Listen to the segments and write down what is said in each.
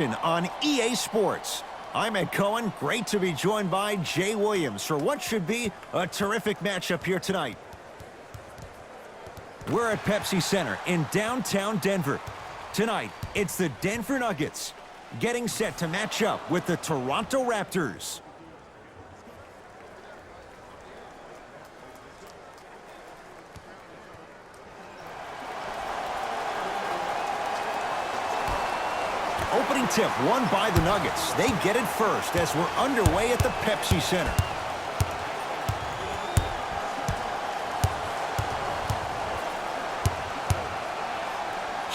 On EA Sports. I'm Ed Cohen. Great to be joined by Jay Williams for what should be a terrific matchup here tonight. We're at Pepsi Center in downtown Denver. Tonight, it's the Denver Nuggets getting set to match up with the Toronto Raptors. Opening tip won by the Nuggets. They get it first as we're underway at the Pepsi Center.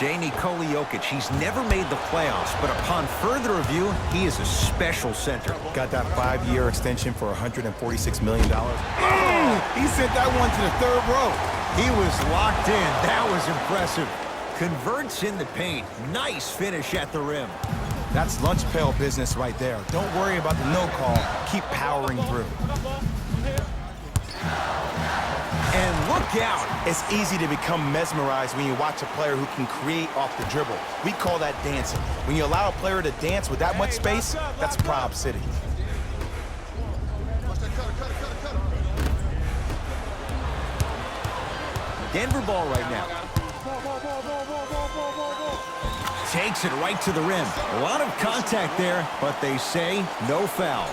Nikola Jokic, he's never made the playoffs, but upon further review, he is a special center. Got that 5-year extension for $146 million. He sent that one to the third row. He was locked in. That was impressive. Converts in the paint. Nice finish at the rim. That's lunch pail business right there. Don't worry about the no call. Keep powering through. And look out. It's easy to become mesmerized when you watch a player who can create off the dribble. We call that dancing. When you allow a player to dance with that much space, that's Prob City. Denver ball right now. Takes it right to the rim. A lot of contact there, but they say no foul.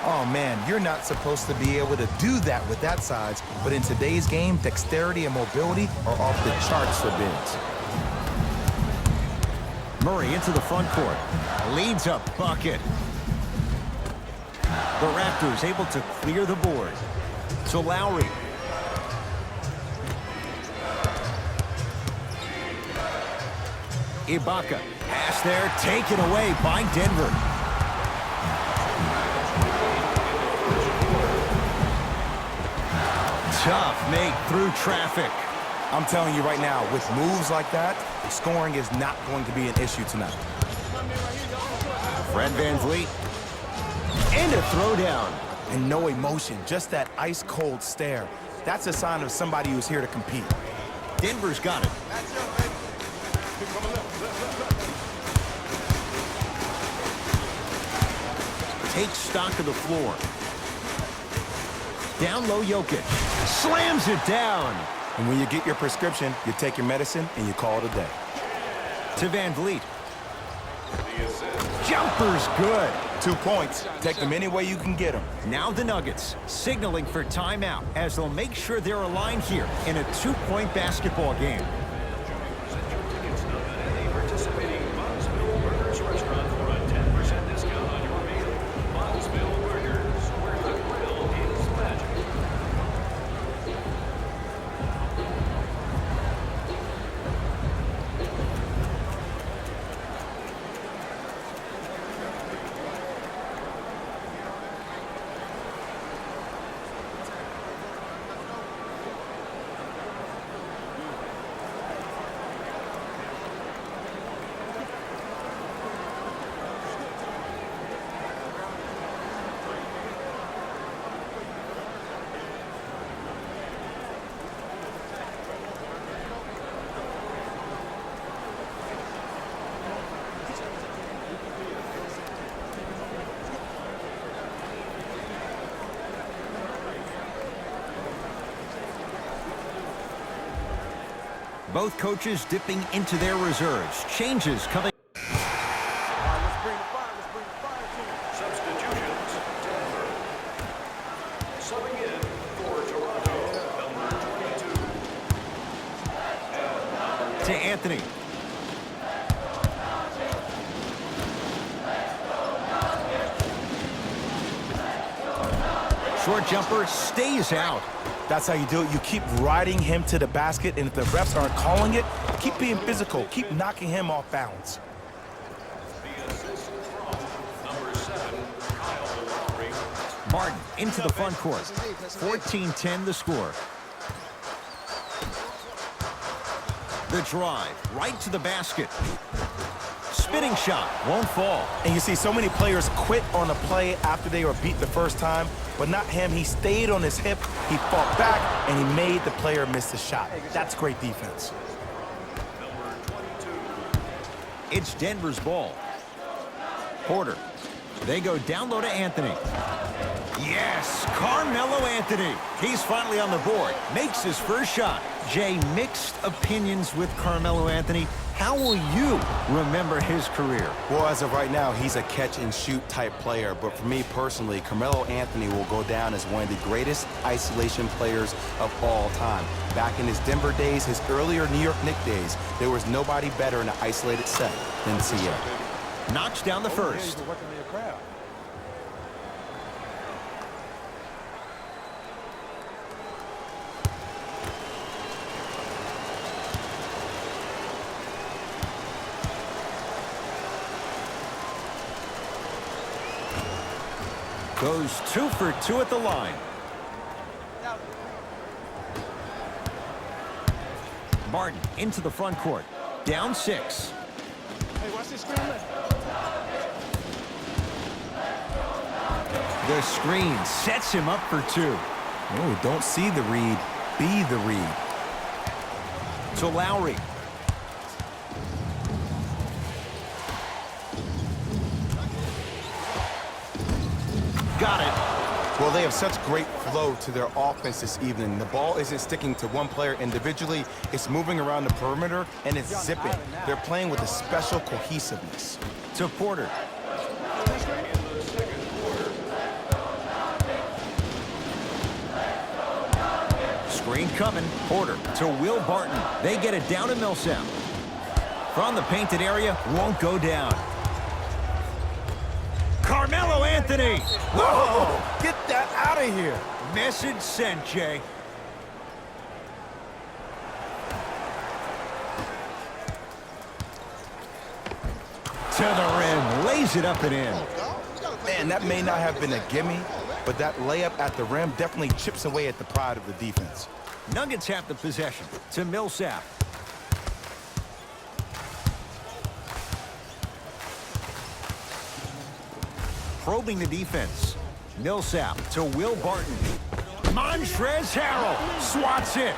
Oh, man, you're not supposed to be able to do that with that size, but in today's game, dexterity and mobility are off the charts for bigs. Murray into the front court. Leads a bucket. The Raptors able to clear the board. To Lowry. Ibaka. Pass there, taken away by Denver. Tough make through traffic. I'm telling you right now, with moves like that, scoring is not going to be an issue tonight. Fred VanVleet. And a throwdown. And no emotion, just that ice-cold stare. That's a sign of somebody who's here to compete. Denver's got it. Takes stock of the floor. Down low, Jokic. Slams it down. And when you get your prescription, you take your medicine and you call it a day. To VanVleet. Jumper's good. 2 points. Take them any way you can get them. Now the Nuggets signaling for timeout as they'll make sure they're aligned here in a 2-point basketball game. Both coaches dipping into their reserves. Changes coming. Let's bring the fire team. Substitutions, Denver. Subbing in for Toronto, number 22. To Anthony. Short jumper stays out. That's how you do it. You keep riding him to the basket, and if the refs aren't calling it, keep being physical. Keep knocking him off balance. The assist from number 7, Kyle Lowry. Martin into the front court. 14-10 the score. The drive right to the basket. Spinning shot won't fall. And you see so many players quit on a play after they were beat the first time, but not him. He stayed on his hip, he fought back, and he made the player miss the shot. That's great defense. It's Denver's ball. Porter. They go down low to Anthony. Yes, Carmelo Anthony. He's finally on the board. Makes his first shot. Jay, mixed opinions with Carmelo Anthony. How will you remember his career? Well, as of right now, he's a catch-and-shoot type player. But for me personally, Carmelo Anthony will go down as one of the greatest isolation players of all time. Back in his Denver days, his earlier New York Knicks days, there was nobody better in an isolated set than CA. Knocks down the first. Goes 2 for 2 at the line. Martin into the front court. Down 6. Hey, watch this screen. The screen sets him up for 2. Oh, don't see the read, be the read. To Lowry. Got it. Well, they have such great flow to their offense this evening. The ball isn't sticking to one player individually. It's moving around the perimeter, and it's zipping. They're playing with a special cohesiveness. To Porter. Screen coming. Porter to Will Barton. They get it down to Millsap. From the painted area, won't go down. Carmelo Anthony. Whoa! Get that out of here. Message sent, Jay. To the rim. Lays it up and in. Man, that may not have been a gimme, but that layup at the rim definitely chips away at the pride of the defense. Nuggets have the possession. To Millsap. Probing the defense. Millsap to Will Barton. Montrezl Harrell swats it.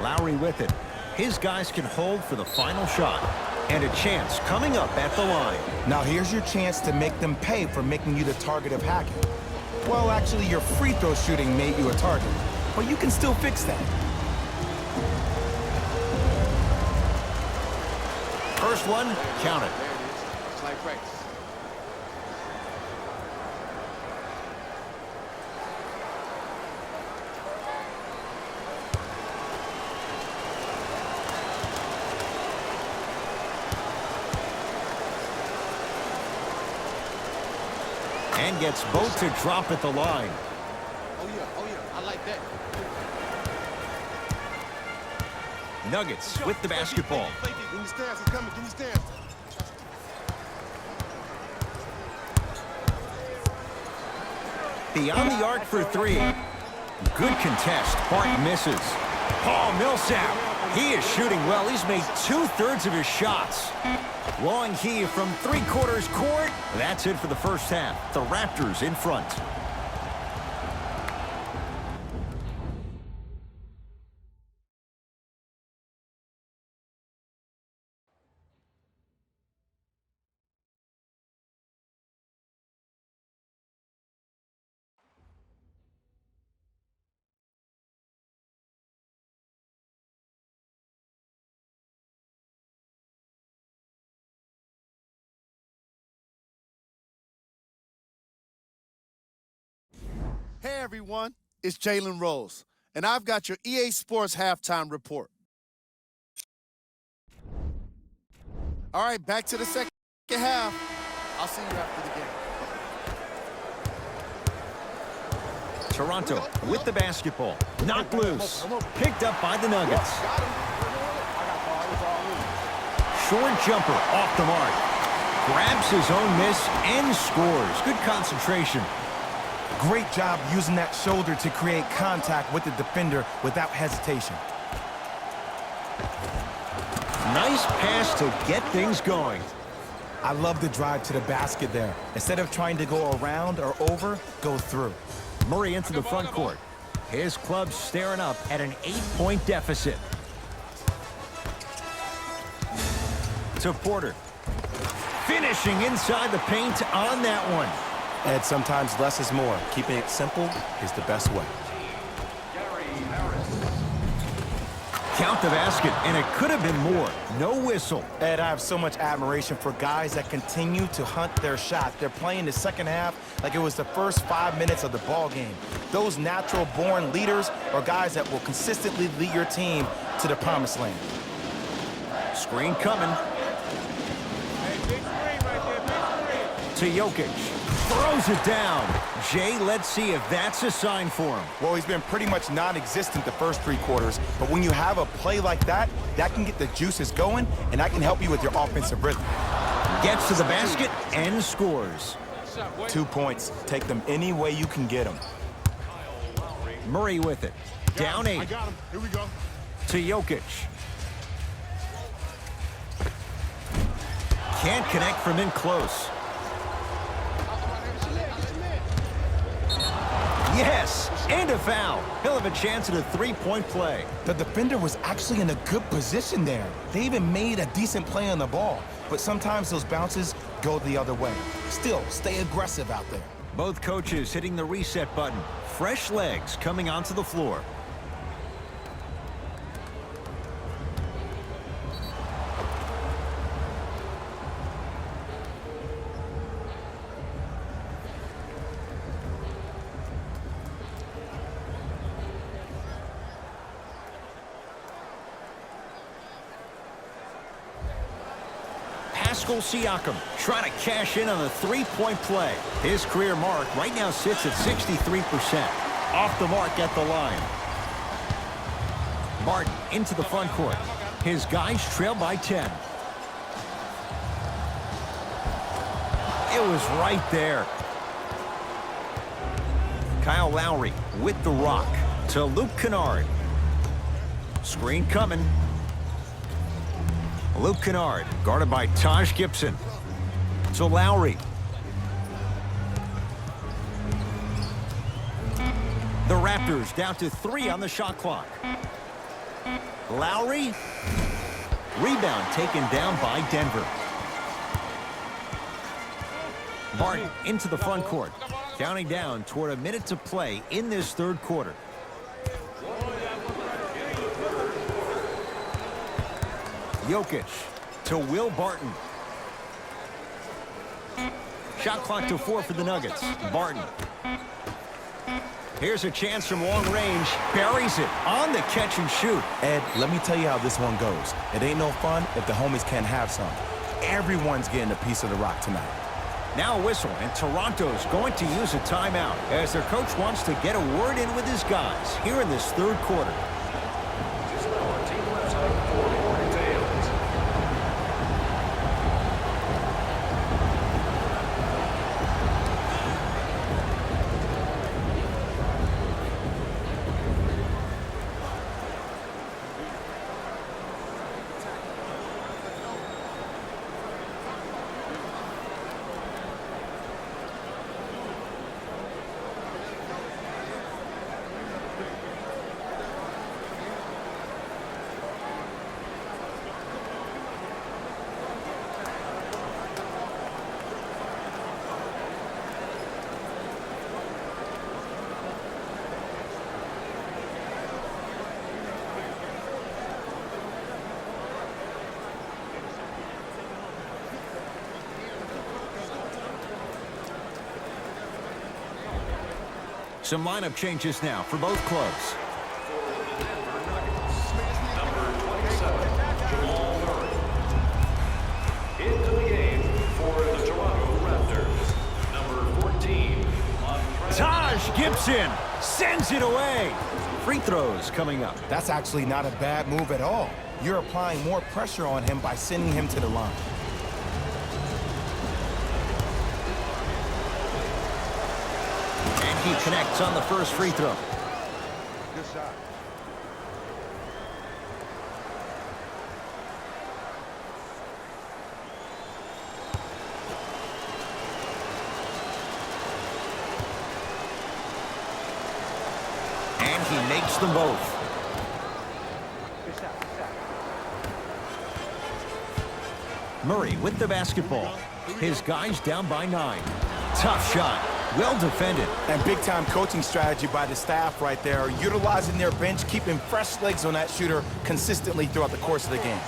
Lowry with it. His guys can hold for the final shot. And a chance coming up at the line. Now here's your chance to make them pay for making you the target of hacking. Well, actually, your free throw shooting made you a target, but you can still fix that. First one, count it. It's like practice. And gets both to drop at the line. Oh yeah, I like that. Nuggets with the basketball. Give me stance, it's coming, give me stance. Beyond the arc for 3. Good contest. Barton misses. Paul Millsap. He is shooting well. He's made 2/3 of his shots. Long heave from 3/4 court. That's it for the first half. The Raptors in front. Hey everyone, it's Jalen Rose, and I've got your EA Sports halftime report. All right, back to the second half. I'll see you after the game. Toronto with the basketball. Knocked loose. Picked up by the Nuggets. Short jumper off the mark. Grabs his own miss and scores. Good concentration. Great job using that shoulder to create contact with the defender without hesitation. Nice pass to get things going. I love the drive to the basket there. Instead of trying to go around or over, go through. Murray into the front court. His club staring up at an 8-point deficit. To Porter. Finish. Finishing inside the paint on that one. And sometimes less is more. Keeping it simple is the best way. Count the basket, and it could have been more. No whistle. Ed, I have so much admiration for guys that continue to hunt their shot. They're playing the second half like it was the first 5 minutes of the ball game. Those natural-born leaders are guys that will consistently lead your team to the promised land. Screen coming. To Jokic. Throws it down. Jay, let's see if that's a sign for him. Well, he's been pretty much non-existent the first 3 quarters, but when you have a play like that, that can get the juices going, and that can help you with your offensive rhythm. Gets to the basket and scores. 2 points. Take them any way you can get them. Murray with it. Down 8. I got him. Here we go. To Jokic. Can't connect from in close. Yes, and a foul. He'll have a chance at a 3-point play. The defender was actually in a good position there. They even made a decent play on the ball, but sometimes those bounces go the other way. Still, stay aggressive out there. Both coaches hitting the reset button. Fresh legs coming onto the floor. Siakam trying to cash in on the 3-point play. His career mark right now sits at 63%. Off the mark at the line. Martin into the front court. His guys trail by 10. It was right there. Kyle Lowry with the rock to Luke Kennard. Screen coming. Luke Kennard, guarded by Taj Gibson. To Lowry. The Raptors down to 3 on the shot clock. Lowry. Rebound taken down by Denver. Barton into the front court. Counting down toward a minute to play in this third quarter. Jokic to Will Barton. Shot clock to 4 for the Nuggets. Barton. Here's a chance from long range. Buries it on the catch and shoot. Ed, let me tell you how this one goes. It ain't no fun if the homies can't have some. Everyone's getting a piece of the rock tonight. Now a whistle, and Toronto's going to use a timeout as their coach wants to get a word in with his guys here in this third quarter. Some lineup changes now for both clubs. Number 27, Jamal Murray. Into the game for the Toronto Raptors. Number 14, Taj Gibson sends it away. Free throws coming up. That's actually not a bad move at all. You're applying more pressure on him by sending him to the line. And he connects on the first free throw. Good shot. And he makes them both. Good shot. Good shot. Murray with the basketball. His guy's down by 9. Tough shot. Well defended. And big-time coaching strategy by the staff right there, utilizing their bench, keeping fresh legs on that shooter consistently throughout the course of the game.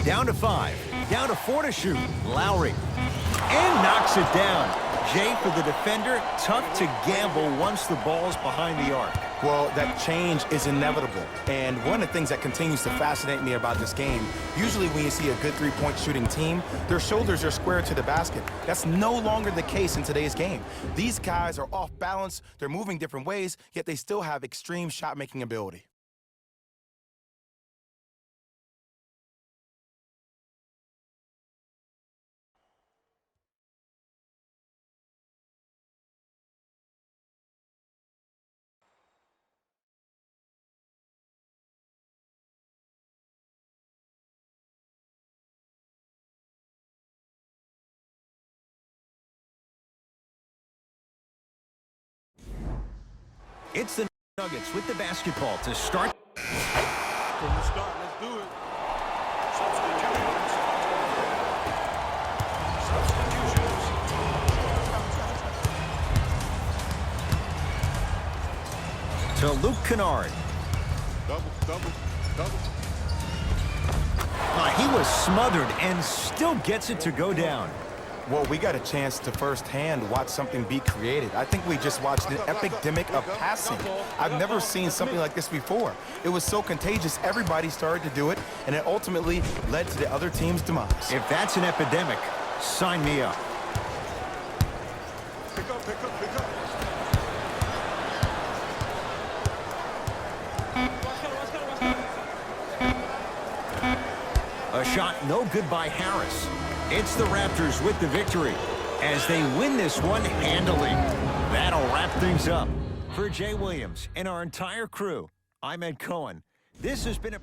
Down to 5. Down to 4 to shoot. Lowry. And knocks it down. Jay, for the defender, tough to gamble once the ball's behind the arc. Well, that change is inevitable. And one of the things that continues to fascinate me about this game, usually when you see a good three-point shooting team, their shoulders are square to the basket. That's no longer the case in today's game. These guys are off balance, they're moving different ways, yet they still have extreme shot-making ability. It's the Nuggets with the basketball to start. From the start, let's do it. To Luke Kennard. Double. He was smothered and still gets it to go down. Well, we got a chance to firsthand watch something be created. I think we just watched an epidemic of passing. I've never seen something like this before. It was so contagious, everybody started to do it, and it ultimately led to the other team's demise. If that's an epidemic, sign me up. Pick up. A shot no good by Harris. It's the Raptors with the victory as they win this one handily. That'll wrap things up. For Jay Williams and our entire crew, I'm Ed Cohen. This has been a...